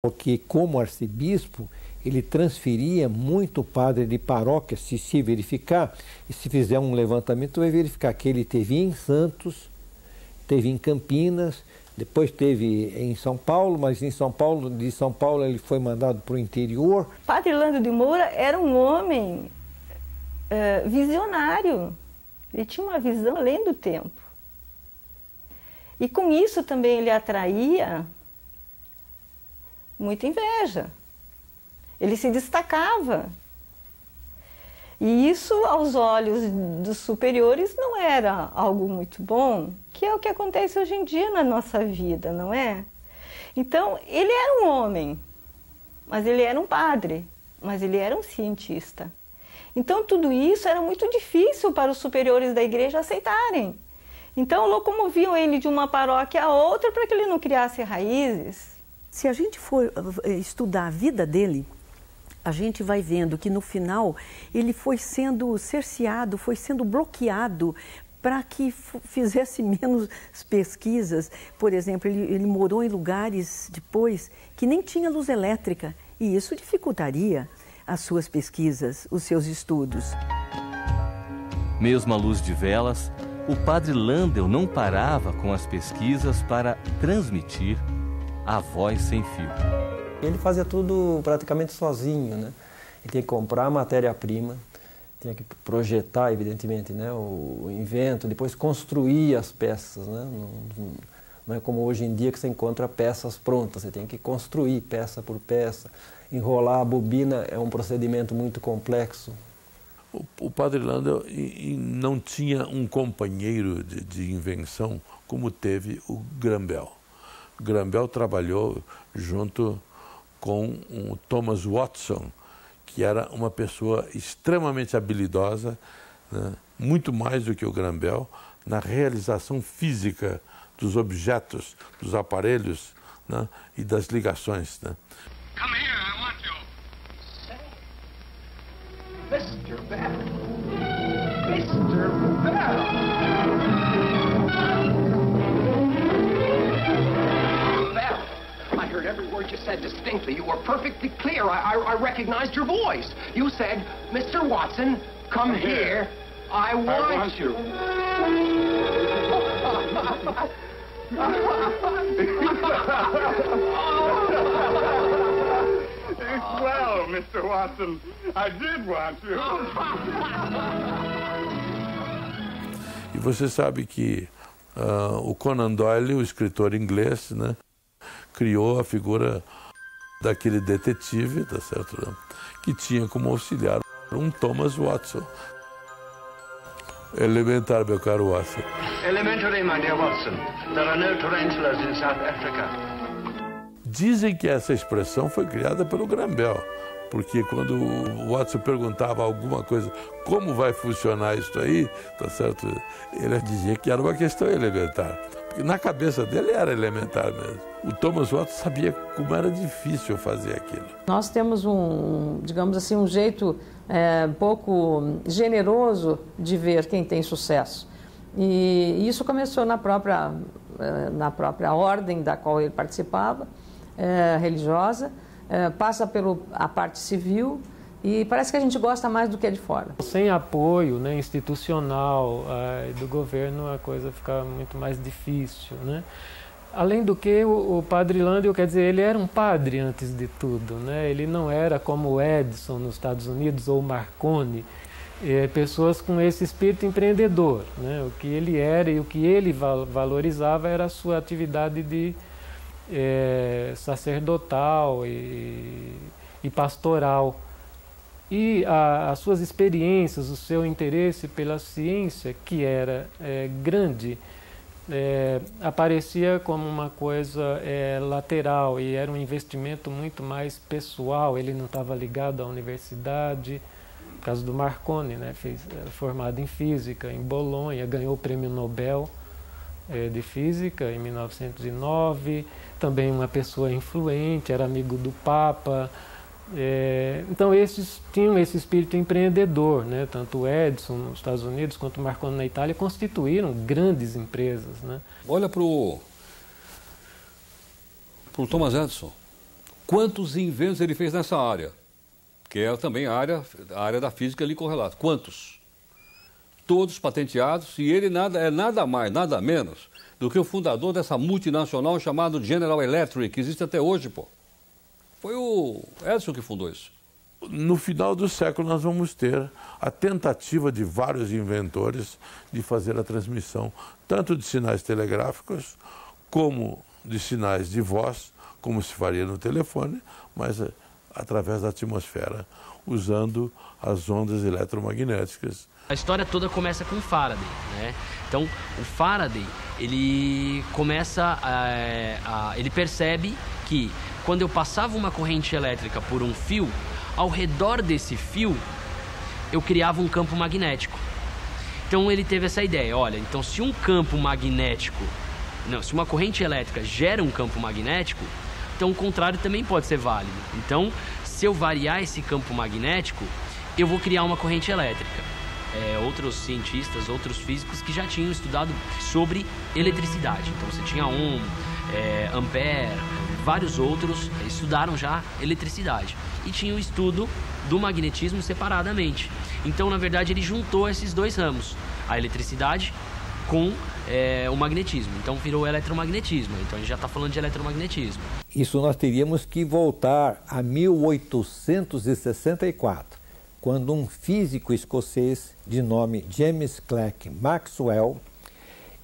Porque, como arcebispo, ele transferia muito padre de paróquia, se verificar, e se fizer um levantamento, vai verificar que ele teve em Santos, teve em Campinas, depois teve em São Paulo, mas de São Paulo ele foi mandado para o interior. Padre Lando de Moura era um homem visionário, ele tinha uma visão além do tempo. E com isso também ele atraía muita inveja. Ele se destacava. E isso, aos olhos dos superiores, não era algo muito bom, que é o que acontece hoje em dia na nossa vida, não é? Então, ele era um homem, mas ele era um padre, mas ele era um cientista. Então, tudo isso era muito difícil para os superiores da igreja aceitarem. Então, locomoviam ele de uma paróquia a outra para que ele não criasse raízes. Se a gente for estudar a vida dele, a gente vai vendo que no final ele foi sendo cerceado, foi sendo bloqueado para que fizesse menos pesquisas. Por exemplo, ele morou em lugares depois que nem tinha luz elétrica e isso dificultaria as suas pesquisas, os seus estudos. Mesmo à luz de velas, o padre Landel não parava com as pesquisas para transmitir a voz sem fio. Ele fazia tudo praticamente sozinho, né? Ele tinha que comprar a matéria-prima, tinha que projetar, evidentemente, né, o invento, depois construir as peças, né? Não é como hoje em dia que você encontra peças prontas, você tem que construir peça por peça. Enrolar a bobina é um procedimento muito complexo. O padre Landel não tinha um companheiro de invenção como teve o Graham-Bell. O Graham-Bell trabalhou junto com o Thomas Watson, que era uma pessoa extremamente habilidosa, né, muito mais do que o Graham-Bell, na realização física dos objetos, dos aparelhos, né, e das ligações. Né. Come here, I want you. Mr. Bell. Mr. Bell. Bell, I heard every word you said distinctly. You were perfectly clear. I recognized your voice. You said, Mr. Watson, come here. I want you. Well, Mr. Watson, I did want you. E você sabe que o Conan Doyle, o escritor inglês, né, criou a figura daquele detetive, tá certo, que tinha como auxiliar um Thomas Watson. Elementar, meu caro Watson. Elementary, my dear Watson. There are no tarantulas in South Africa. Dizem que essa expressão foi criada pelo Graham-Bell, porque quando o Watson perguntava alguma coisa, como vai funcionar isso aí, tá certo? Ele dizia que era uma questão elementar, porque na cabeça dele era elementar mesmo. O Thomas Watson sabia como era difícil fazer aquilo. Nós temos digamos assim, um jeito pouco generoso de ver quem tem sucesso. E isso começou na própria ordem da qual ele participava, religiosa, passa a parte civil e parece que a gente gosta mais do que é de fora. Sem apoio, né, institucional do governo, a coisa fica muito mais difícil, né? Além do que, o padre Landel, quer dizer, ele era um padre antes de tudo, né? Ele não era como o Edison nos Estados Unidos ou o Marconi, pessoas com esse espírito empreendedor, né? O que ele era e o que ele valorizava era a sua atividade de sacerdotal e pastoral. E as suas experiências, o seu interesse pela ciência, que era grande, aparecia como uma coisa lateral e era um investimento muito mais pessoal. Ele não estava ligado à universidade, no caso do Marconi, né? Era formado em física em Bolonha, ganhou o prêmio Nobel de física em 1909, também uma pessoa influente, era amigo do Papa. Então esses tinham esse espírito empreendedor, né? Tanto o Edison nos Estados Unidos quanto o Marconi na Itália constituíram grandes empresas, né? Olha para o Thomas Edison. Quantos inventos ele fez nessa área? Que é também a área da física ali correlata. Quantos? Todos patenteados, e ele é nada mais, nada menos do que o fundador dessa multinacional chamada General Electric, que existe até hoje, pô. Foi o Edison que fundou isso. No final do século nós vamos ter a tentativa de vários inventores de fazer a transmissão tanto de sinais telegráficos como de sinais de voz, como se faria no telefone, mas através da atmosfera, usando as ondas eletromagnéticas. A história toda começa com Faraday, né? Então, o Faraday, ele começa ele percebe que quando eu passava uma corrente elétrica por um fio, ao redor desse fio, eu criava um campo magnético. Então ele teve essa ideia, olha, então se um campo magnético, se uma corrente elétrica gera um campo magnético, então o contrário também pode ser válido. Então, se eu variar esse campo magnético, eu vou criar uma corrente elétrica. Outros cientistas, outros físicos que já tinham estudado sobre eletricidade. Então você tinha Ohm, Ampère, vários outros estudaram já eletricidade. E tinha o estudo do magnetismo separadamente. Então, na verdade, ele juntou esses dois ramos, a eletricidade com o magnetismo. Então virou o eletromagnetismo. Então a gente já está falando de eletromagnetismo. Isso nós teríamos que voltar a 1864. Quando um físico escocês de nome James Clerk Maxwell,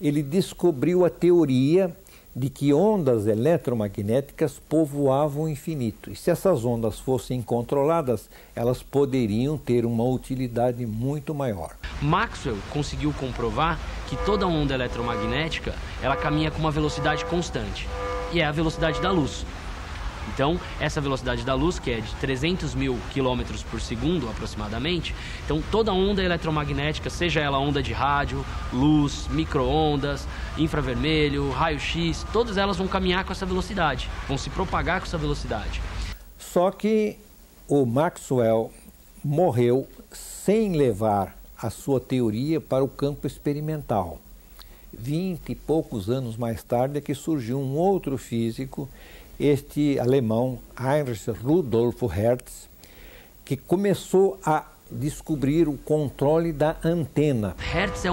ele descobriu a teoria de que ondas eletromagnéticas povoavam o infinito. E se essas ondas fossem controladas, elas poderiam ter uma utilidade muito maior. Maxwell conseguiu comprovar que toda onda eletromagnética, ela caminha com uma velocidade constante, e é a velocidade da luz. Então, essa velocidade da luz, que é de 300 mil quilômetros por segundo aproximadamente, então toda onda eletromagnética, seja ela onda de rádio, luz, micro-ondas, infravermelho, raio-x, todas elas vão caminhar com essa velocidade, vão se propagar com essa velocidade. Só que o Maxwell morreu sem levar a sua teoria para o campo experimental. 20 e poucos anos mais tarde é que surgiu um outro físico, este alemão Heinrich Rudolf Hertz, que começou a descobrir o controle da antena. Hertz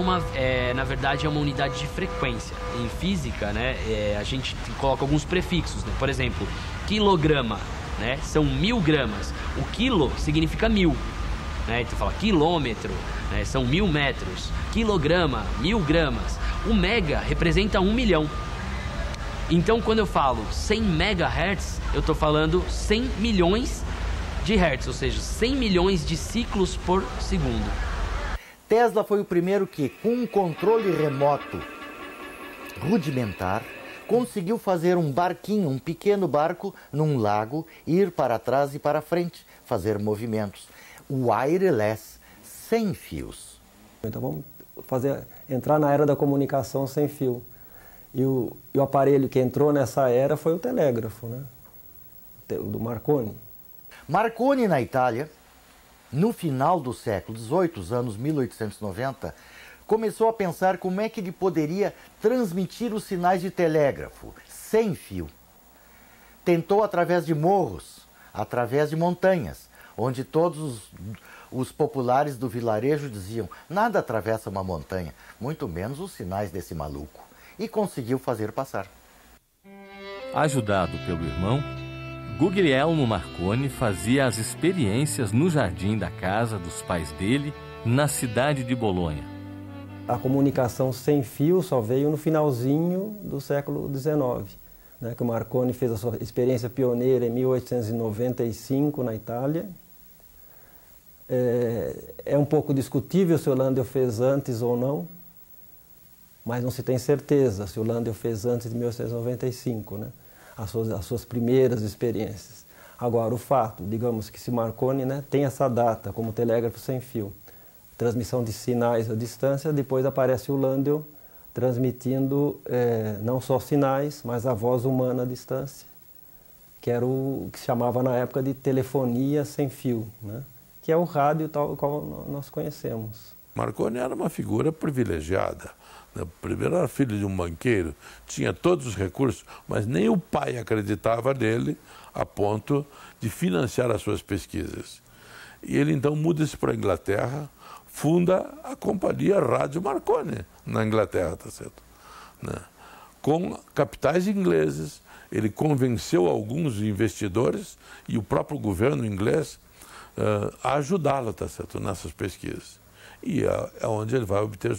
na verdade, é uma unidade de frequência. Em física, né, a gente coloca alguns prefixos, né? Por exemplo, quilograma, né, são 1000 gramas. O quilo significa 1000. Né? Então fala quilômetro, né, são 1000 metros. Quilograma, 1000 gramas. O mega representa 1 milhão. Então, quando eu falo 100 MHz, eu estou falando 100 milhões de hertz, ou seja, 100 milhões de ciclos por segundo. Tesla foi o primeiro que, com um controle remoto rudimentar, conseguiu fazer um barquinho, um pequeno barco, num lago, ir para trás e para frente, fazer movimentos. Wireless, sem fios. Então vamos entrar na era da comunicação sem fio. E o aparelho que entrou nessa era foi o telégrafo, né? Do Marconi. Marconi, na Itália, no final do século XVIII, os anos 1890, começou a pensar como é que ele poderia transmitir os sinais de telégrafo sem fio. Tentou através de morros, através de montanhas, onde todos os populares do vilarejo diziam: nada atravessa uma montanha, muito menos os sinais desse maluco. E conseguiu fazer passar. Ajudado pelo irmão, Guglielmo Marconi fazia as experiências no jardim da casa dos pais dele, na cidade de Bolonha. A comunicação sem fio só veio no finalzinho do século XIX, né, que o Marconi fez a sua experiência pioneira em 1895 na Itália. É um pouco discutível se o Landau fez antes ou não, mas não se tem certeza se o Landau fez antes de 1895, né? As suas primeiras experiências. Agora, o fato, digamos que se Marconi, né, tem essa data como telégrafo sem fio, transmissão de sinais à distância, depois aparece o Landau transmitindo não só sinais, mas a voz humana à distância, que era o que se chamava na época de telefonia sem fio, né? Que é o rádio tal qual nós conhecemos. Marconi era uma figura privilegiada. Primeiro era filho de um banqueiro, tinha todos os recursos, mas nem o pai acreditava nele a ponto de financiar as suas pesquisas. E ele então muda-se para a Inglaterra, funda a companhia Rádio Marconi na Inglaterra, tá certo? Com capitais ingleses, ele convenceu alguns investidores e o próprio governo inglês a ajudá-lo, tá certo, nessas pesquisas. E é onde ele vai obter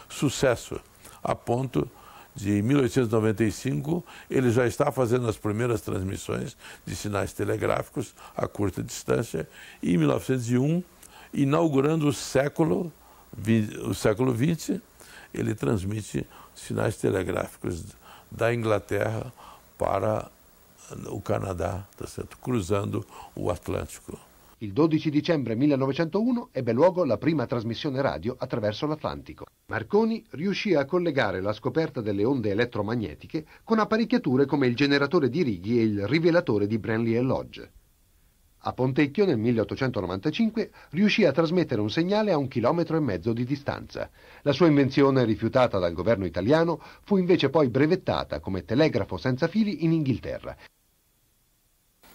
sucesso, a ponto de, em 1895, ele já está fazendo as primeiras transmissões de sinais telegráficos a curta distância, e em 1901, inaugurando o século XX, ele transmite sinais telegráficos da Inglaterra para o Canadá, tá certo? Cruzando o Atlântico. Il 12 dicembre 1901 ebbe luogo la prima trasmissione radio attraverso l'Atlantico. Marconi riuscì a collegare la scoperta delle onde elettromagnetiche con apparecchiature come il generatore di righi e il rivelatore di Branly e Lodge. A Pontecchio nel 1895 riuscì a trasmettere un segnale a 1,5 chilometri di distanza. La sua invenzione, rifiutata dal governo italiano, fu invece poi brevettata come telegrafo senza fili in Inghilterra.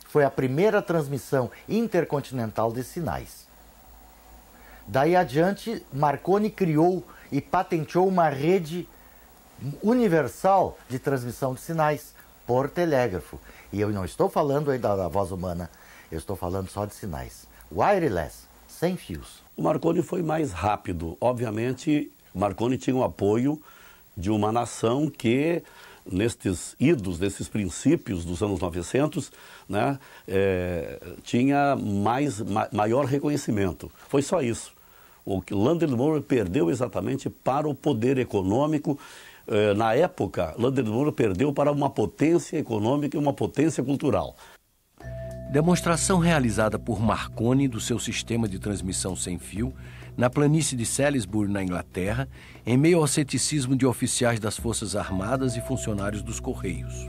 Foi a primeira transmissão intercontinental de sinais. Daí adiante, Marconi criou e patenteou uma rede universal de transmissão de sinais por telégrafo. E eu não estou falando aí da voz humana, eu estou falando só de sinais. Wireless, sem fios. O Marconi foi mais rápido. Obviamente, Marconi tinha o apoio de uma nação que, nestes idos, nesses princípios dos anos 900, né, tinha maior reconhecimento. Foi só isso. O que London Monroe perdeu exatamente para o poder econômico. Na época, London Monroe perdeu para uma potência econômica e uma potência cultural. Demonstração realizada por Marconi do seu sistema de transmissão sem fio na planície de Salisbury, na Inglaterra, em meio ao ceticismo de oficiais das Forças Armadas e funcionários dos Correios.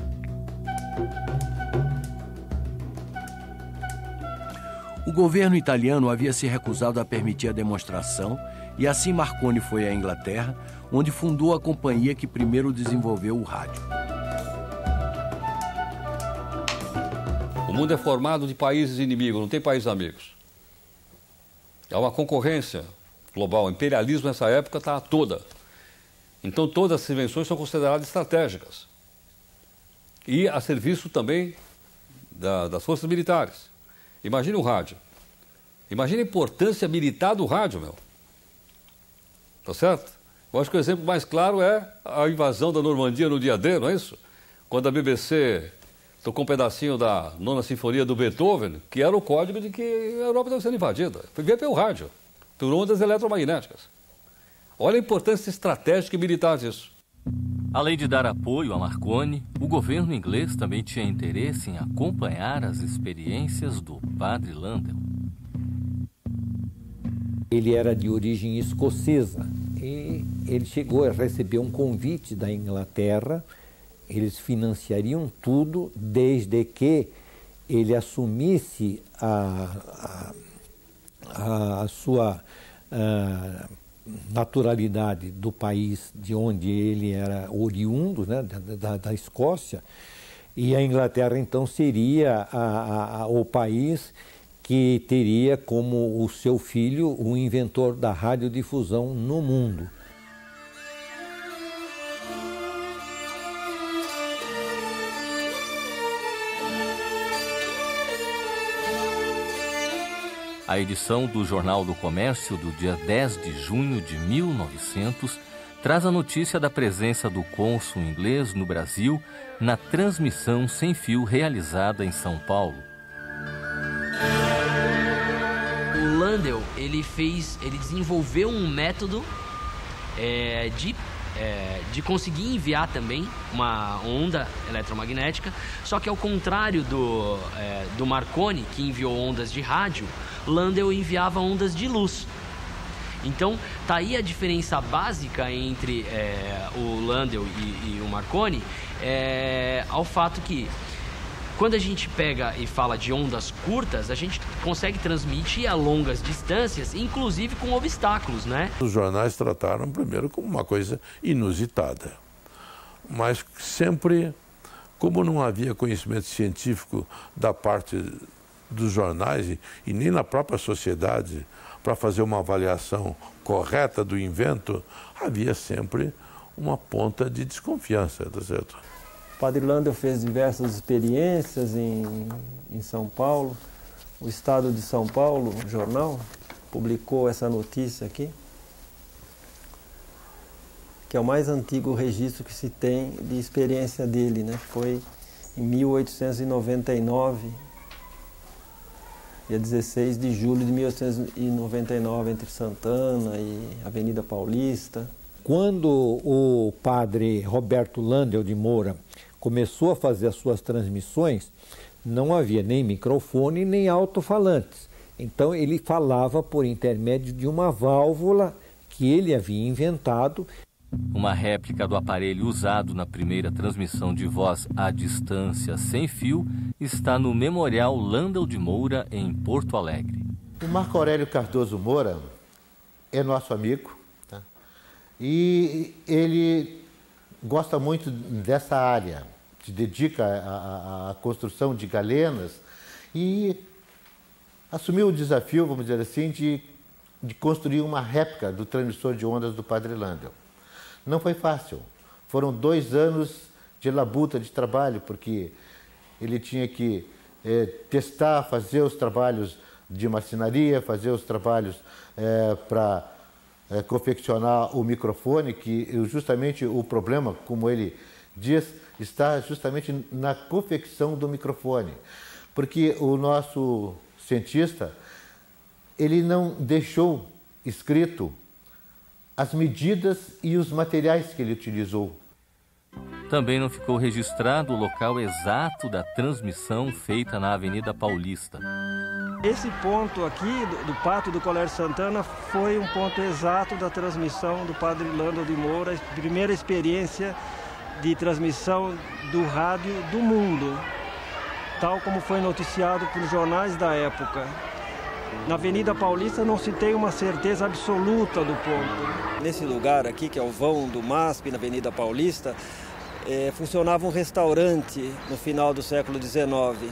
O governo italiano havia se recusado a permitir a demonstração e assim Marconi foi à Inglaterra, onde fundou a companhia que primeiro desenvolveu o rádio. O mundo é formado de países inimigos, não tem países amigos. Há uma concorrência global. O imperialismo nessa época está toda. Então todas as invenções são consideradas estratégicas. E a serviço também das forças militares. Imagine o rádio. Imagine a importância militar do rádio, meu. Tá certo? Eu acho que o exemplo mais claro é a invasão da Normandia no dia D, não é isso? Quando a BBC tocou um pedacinho da 9ª Sinfonia do Beethoven, que era o código de que a Europa estava sendo invadida. Veio pelo rádio, por ondas eletromagnéticas. Olha a importância estratégica e militar disso. Além de dar apoio a Marconi, o governo inglês também tinha interesse em acompanhar as experiências do padre Landel. Ele era de origem escocesa e ele chegou a receber um convite da Inglaterra. Eles financiariam tudo desde que ele assumisse a sua naturalidade do país de onde ele era oriundo, né, da Escócia, e a Inglaterra então seria o país que teria como o seu filho o inventor da radiodifusão no mundo. A edição do Jornal do Comércio do dia 10 de junho de 1900 traz a notícia da presença do cônsul inglês no Brasil na transmissão sem fio realizada em São Paulo. O Landel, ele desenvolveu um método de conseguir enviar também uma onda eletromagnética, só que ao contrário do Marconi, que enviou ondas de rádio, Landel enviava ondas de luz. Então, tá aí a diferença básica entre o Landel e o Marconi, ao fato que Quando a gente pega e fala de ondas curtas, a gente consegue transmitir a longas distâncias, inclusive com obstáculos, né? Os jornais trataram primeiro como uma coisa inusitada, mas sempre, como não havia conhecimento científico da parte dos jornais e nem na própria sociedade para fazer uma avaliação correta do invento, havia sempre uma ponta de desconfiança, tá certo? O Padre Landel fez diversas experiências em São Paulo. O Estado de São Paulo, o jornal, publicou essa notícia aqui, que é o mais antigo registro que se tem de experiência dele, né? Foi em 1899, dia 16 de julho de 1899, entre Santana e Avenida Paulista. Quando o padre Roberto Landel de Moura começou a fazer as suas transmissões, não havia nem microfone nem alto-falantes. Então ele falava por intermédio de uma válvula que ele havia inventado. Uma réplica do aparelho usado na primeira transmissão de voz à distância sem fio está no Memorial Landel de Moura, em Porto Alegre. O Marco Aurélio Cardoso Moura é nosso amigo, tá? E ele gosta muito dessa área, se dedica à construção de galenas e assumiu o desafio, vamos dizer assim, de construir uma réplica do transmissor de ondas do Padre Landel. Não foi fácil, foram 2 anos de labuta, de trabalho, porque ele tinha que testar, fazer os trabalhos de marcenaria, fazer os trabalhos para confeccionar o microfone, que justamente o problema, como ele diz, está justamente na confecção do microfone. Porque o nosso cientista, ele não deixou escrito as medidas e os materiais que ele utilizou. Também não ficou registrado o local exato da transmissão feita na Avenida Paulista. Esse ponto aqui, do Pátio do Colégio Santana, foi um ponto exato da transmissão do Padre Landel de Moura, a primeira experiência de transmissão do rádio do mundo, tal como foi noticiado por jornais da época. Na Avenida Paulista não se tem uma certeza absoluta do ponto. Nesse lugar aqui, que é o vão do MASP, na Avenida Paulista, funcionava um restaurante no final do século XIX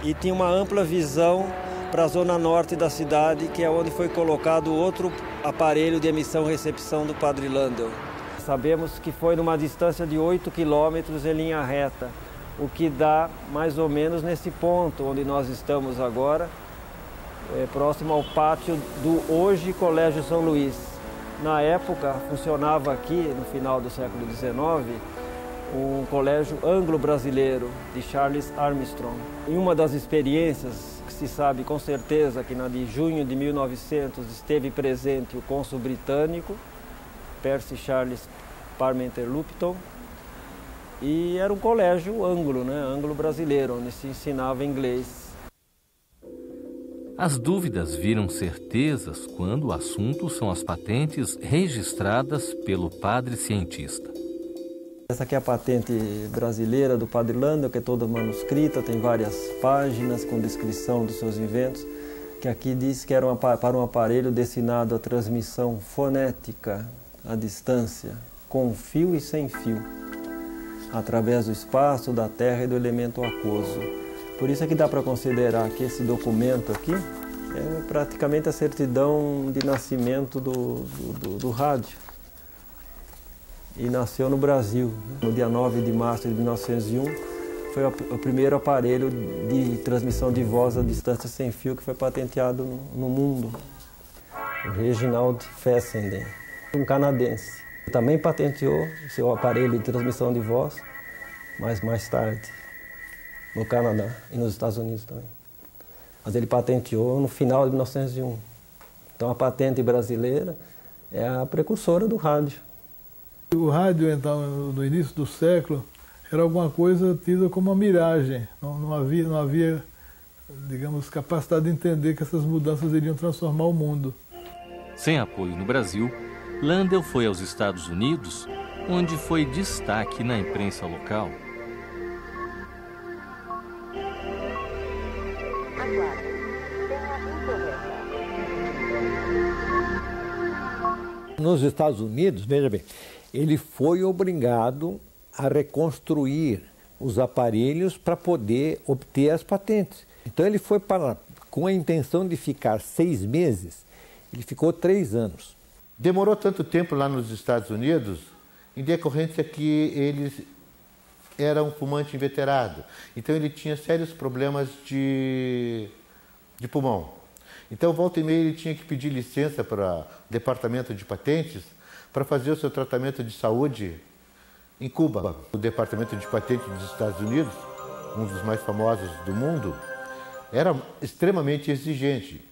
e tinha uma ampla visão para a zona norte da cidade, que é onde foi colocado outro aparelho de emissão e recepção do Padre Landel. Sabemos que foi numa distância de 8 quilômetros em linha reta, o que dá mais ou menos nesse ponto onde nós estamos agora, próximo ao pátio do hoje Colégio São Luís. Na época, funcionava aqui, no final do século XIX, um colégio anglo-brasileiro de Charles Armstrong. Em uma das experiências que se sabe com certeza que na de junho de 1900 esteve presente o cônsul britânico, Percy Charles Parmenter Lupton, e era um colégio anglo, né, anglo-brasileiro, onde se ensinava inglês. As dúvidas viram certezas quando o assunto são as patentes registradas pelo padre cientista. Essa aqui é a patente brasileira do Padre Landel, que é toda manuscrita, tem várias páginas com descrição dos seus inventos, que aqui diz que era para um aparelho destinado à transmissão fonética à distância, com fio e sem fio, através do espaço, da terra e do elemento aquoso. Por isso é que dá para considerar que esse documento aqui é praticamente a certidão de nascimento do rádio. E nasceu no Brasil. No dia 9 de março de 1901, foi o primeiro aparelho de transmissão de voz à distância sem fio que foi patenteado no mundo. O Reginald Fessenden, um canadense. Também patenteou seu aparelho de transmissão de voz, mas mais tarde, no Canadá e nos Estados Unidos também. Mas ele patenteou no final de 1901. Então a patente brasileira é a precursora do rádio. O rádio, então, no início do século, era alguma coisa tida como uma miragem. Não havia, digamos, capacidade de entender que essas mudanças iriam transformar o mundo. Sem apoio no Brasil, Landel foi aos Estados Unidos, onde foi destaque na imprensa local. Nos Estados Unidos, veja bem, ele foi obrigado a reconstruir os aparelhos para poder obter as patentes. Então ele foi para, com a intenção de ficar 6 meses, ele ficou 3 anos. Demorou tanto tempo lá nos Estados Unidos em decorrência que ele era um fumante inveterado. Então ele tinha sérios problemas de pulmão. Então, volta e meia, ele tinha que pedir licença para o Departamento de Patentes para fazer o seu tratamento de saúde em Cuba. O Departamento de Patentes dos Estados Unidos, um dos mais famosos do mundo, era extremamente exigente.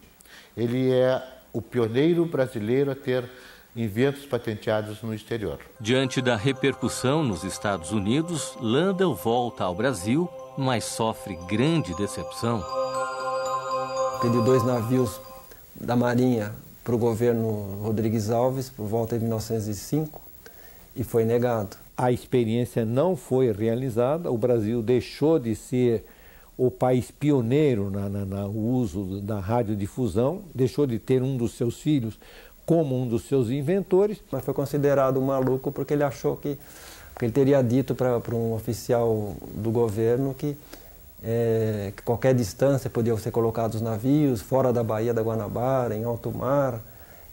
Ele é o pioneiro brasileiro a ter inventos patenteados no exterior. Diante da repercussão nos Estados Unidos, Landel volta ao Brasil, mas sofre grande decepção. Pediu 2 navios da Marinha para o governo Rodrigues Alves, por volta de 1905, e foi negado. A experiência não foi realizada, o Brasil deixou de ser o país pioneiro no uso da radiodifusão, deixou de ter um dos seus filhos como um dos seus inventores. Mas foi considerado um maluco porque ele achou que ele teria dito para um oficial do governo que qualquer distância podiam ser colocados navios fora da Baía da Guanabara, em alto mar,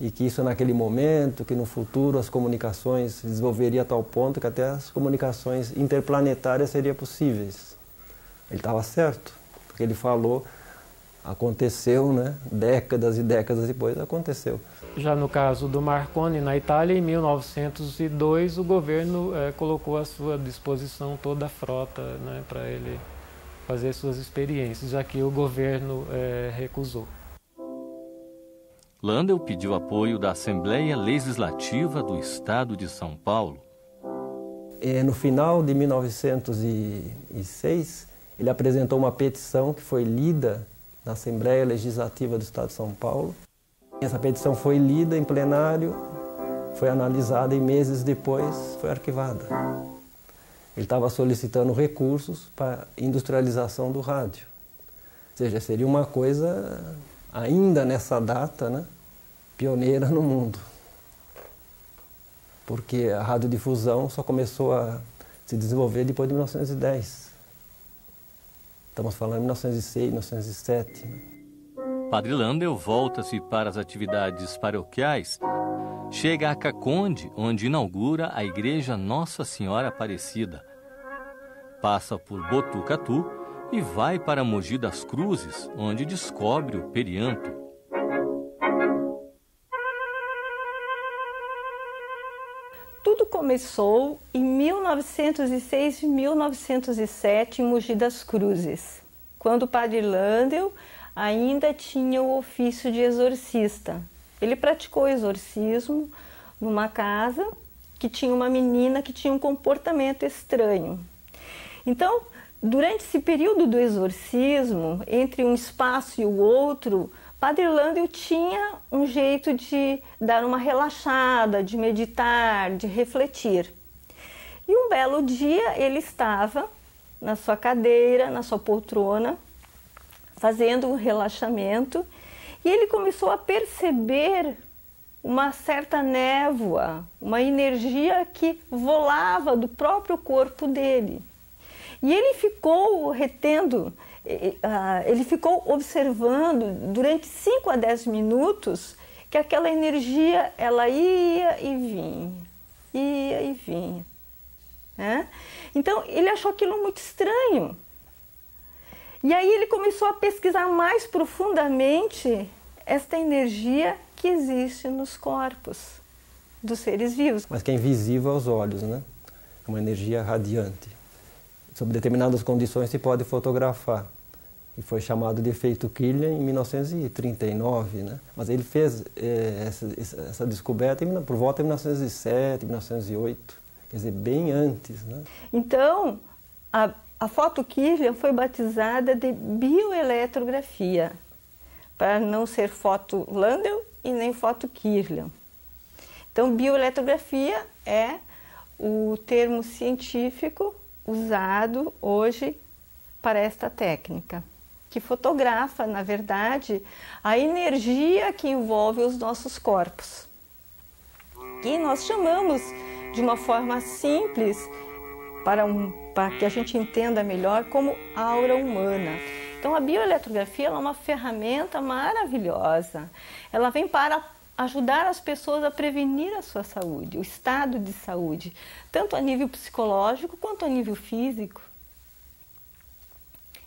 e que isso naquele momento, que no futuro as comunicações se desenvolveriam a tal ponto que até as comunicações interplanetárias seriam possíveis. Ele estava certo, porque ele falou, aconteceu, né? Décadas e décadas depois aconteceu. Já no caso do Marconi, na Itália, em 1902, o governo colocou à sua disposição toda a frota, né, para ele fazer suas experiências, já que o governo recusou. Landel pediu apoio da Assembleia Legislativa do Estado de São Paulo. No final de 1906, ele apresentou uma petição que foi lida na Assembleia Legislativa do Estado de São Paulo. Essa petição foi lida em plenário, foi analisada e meses depois foi arquivada. Ele estava solicitando recursos para industrialização do rádio. Ou seja, seria uma coisa, ainda nessa data, né, pioneira no mundo. Porque a radiodifusão só começou a se desenvolver depois de 1910. Estamos falando de 1906, 1907. Né? Padre Landel volta-se para as atividades paroquiais, chega a Caconde, onde inaugura a Igreja Nossa Senhora Aparecida. Passa por Botucatu e vai para Mogi das Cruzes, onde descobre o perianto. Tudo começou em 1906 e 1907 em Mogi das Cruzes, quando o Padre Landel ainda tinha o ofício de exorcista. Ele praticou exorcismo numa casa que tinha uma menina que tinha um comportamento estranho. Então, durante esse período do exorcismo, entre um espaço e o outro, Padre Landel tinha um jeito de dar uma relaxada, de meditar, de refletir. E um belo dia ele estava na sua cadeira, na sua poltrona, fazendo um relaxamento, e ele começou a perceber uma certa névoa, uma energia que volava do próprio corpo dele. E ele ficou retendo, ele ficou observando durante 5 a 10 minutos que aquela energia ela ia e vinha. Né? Então ele achou aquilo muito estranho. E aí ele começou a pesquisar mais profundamente esta energia que existe nos corpos dos seres vivos. Mas que é invisível aos olhos, né? É uma energia radiante. Sob determinadas condições se pode fotografar. E foi chamado de efeito Kirlian em 1939, né? Mas ele fez essa descoberta por volta de 1907, 1908, quer dizer, bem antes, né? Então, a foto Kirlian foi batizada de bioeletrografia, para não ser foto Landel e nem foto Kirlian. Então, bioeletrografia é o termo científico usado hoje para esta técnica. que fotografa, na verdade, a energia que envolve os nossos corpos. Que nós chamamos de uma forma simples, para que a gente entenda melhor, como aura humana. Então a bioeletrografia ela é uma ferramenta maravilhosa. Ela vem para ajudar as pessoas a prevenir a sua saúde, o estado de saúde, tanto a nível psicológico quanto a nível físico.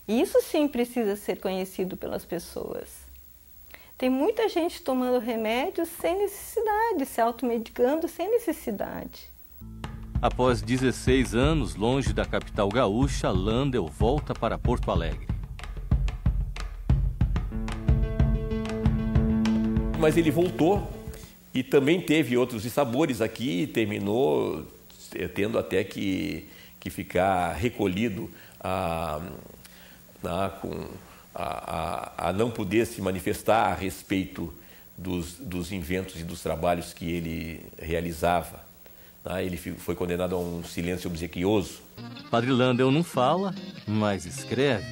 E isso sim precisa ser conhecido pelas pessoas. Tem muita gente tomando remédios sem necessidade, se automedicando sem necessidade. Após 16 anos longe da capital gaúcha, Landel volta para Porto Alegre. Mas ele voltou e também teve outros dissabores aqui e terminou tendo até que ficar recolhido a não poder se manifestar a respeito dos inventos e dos trabalhos que ele realizava. Ele foi condenado a um silêncio obsequioso. Padre Landel não fala, mas escreve.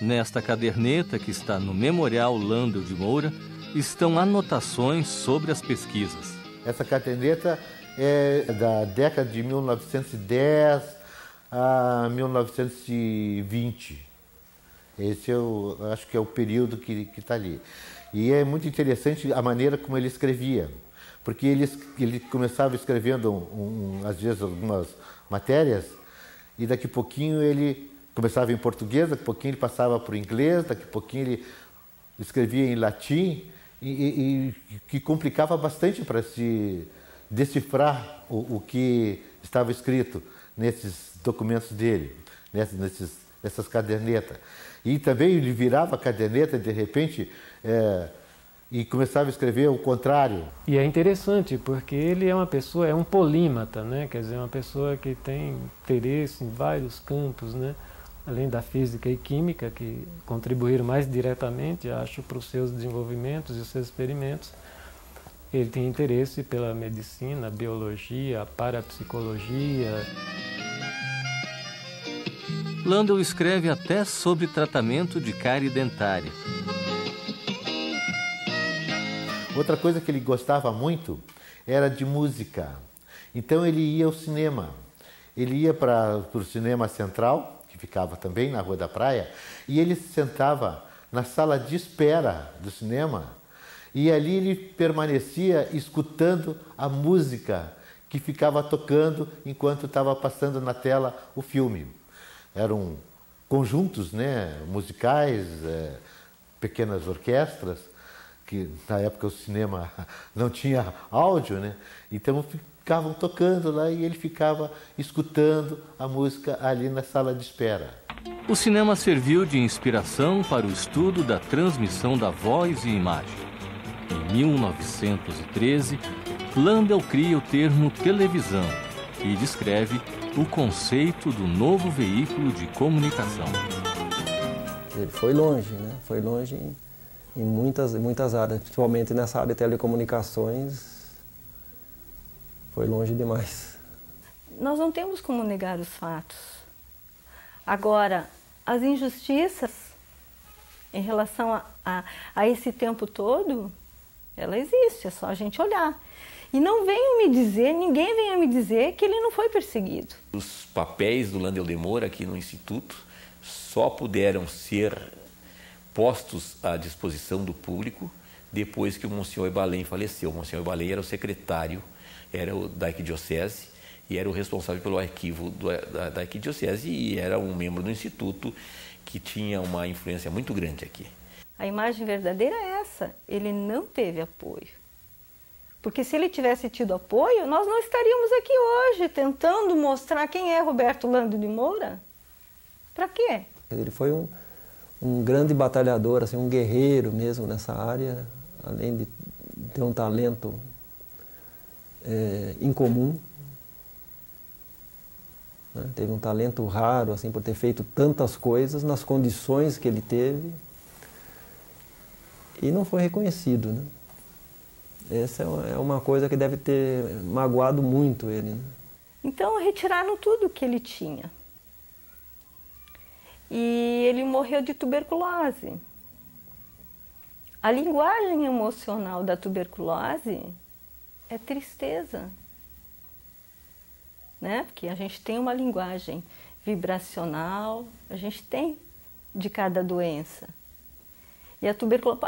Nesta caderneta que está no Memorial Landel de Moura, estão anotações sobre as pesquisas. Essa caderneta é da década de 1910 a 1920. Esse eu acho que é o período que está ali. E é muito interessante a maneira como ele escrevia. Porque ele começava escrevendo, às vezes, algumas matérias, e daqui a pouquinho ele começava em português, daqui a pouquinho ele passava para o inglês, daqui a pouquinho ele escrevia em latim, e que complicava bastante para se decifrar o que estava escrito nesses documentos dele, nessas cadernetas. E também ele virava a caderneta, de repente, e começava a escrever o contrário. E é interessante, porque ele é uma pessoa, é um polímata, né? Quer dizer, uma pessoa que tem interesse em vários campos, né? Além da física e química, que contribuíram mais diretamente, acho, para os seus desenvolvimentos e os seus experimentos. Ele tem interesse pela medicina, biologia, parapsicologia. Landel escreve até sobre tratamento de cárie dentária. Outra coisa que ele gostava muito era de música. Então ele ia ao cinema. Ele ia para o Cinema Central, que ficava também na Rua da Praia, e ele se sentava na sala de espera do cinema, e ali ele permanecia escutando a música que ficava tocando enquanto estava passando na tela o filme. Eram conjuntos, né, musicais, pequenas orquestras, que na época o cinema não tinha áudio, né? Então ficavam tocando lá e ele ficava escutando a música ali na sala de espera. O cinema serviu de inspiração para o estudo da transmissão da voz e imagem. Em 1913, Landel cria o termo televisão e descreve o conceito do novo veículo de comunicação. Ele foi longe, né? Foi longe em muitas áreas, principalmente nessa área de telecomunicações, foi longe demais. Nós não temos como negar os fatos. Agora, as injustiças em relação a esse tempo todo, ela existe, é só a gente olhar. E não venham me dizer, ninguém venha me dizer que ele não foi perseguido. Os papéis do Landel de Moura aqui no Instituto só puderam ser postos à disposição do público depois que o Monsenhor Ibalém faleceu. O Monsenhor Ibalém era o secretário, da arquidiocese, e era o responsável pelo arquivo da arquidiocese, e era um membro do Instituto que tinha uma influência muito grande aqui. A imagem verdadeira é essa, ele não teve apoio. Porque se ele tivesse tido apoio, nós não estaríamos aqui hoje tentando mostrar quem é Roberto Landel de Moura. Para quê? Ele foi um grande batalhador, assim, um guerreiro mesmo nessa área, além de ter um talento incomum. Né? Teve um talento raro, assim, por ter feito tantas coisas nas condições que ele teve e não foi reconhecido, né? Essa é uma coisa que deve ter magoado muito ele, né? Então retiraram tudo que ele tinha. e ele morreu de tuberculose. A linguagem emocional da tuberculose é tristeza, né? Porque a gente tem uma linguagem vibracional, a gente tem de cada doença. E a tuberculose,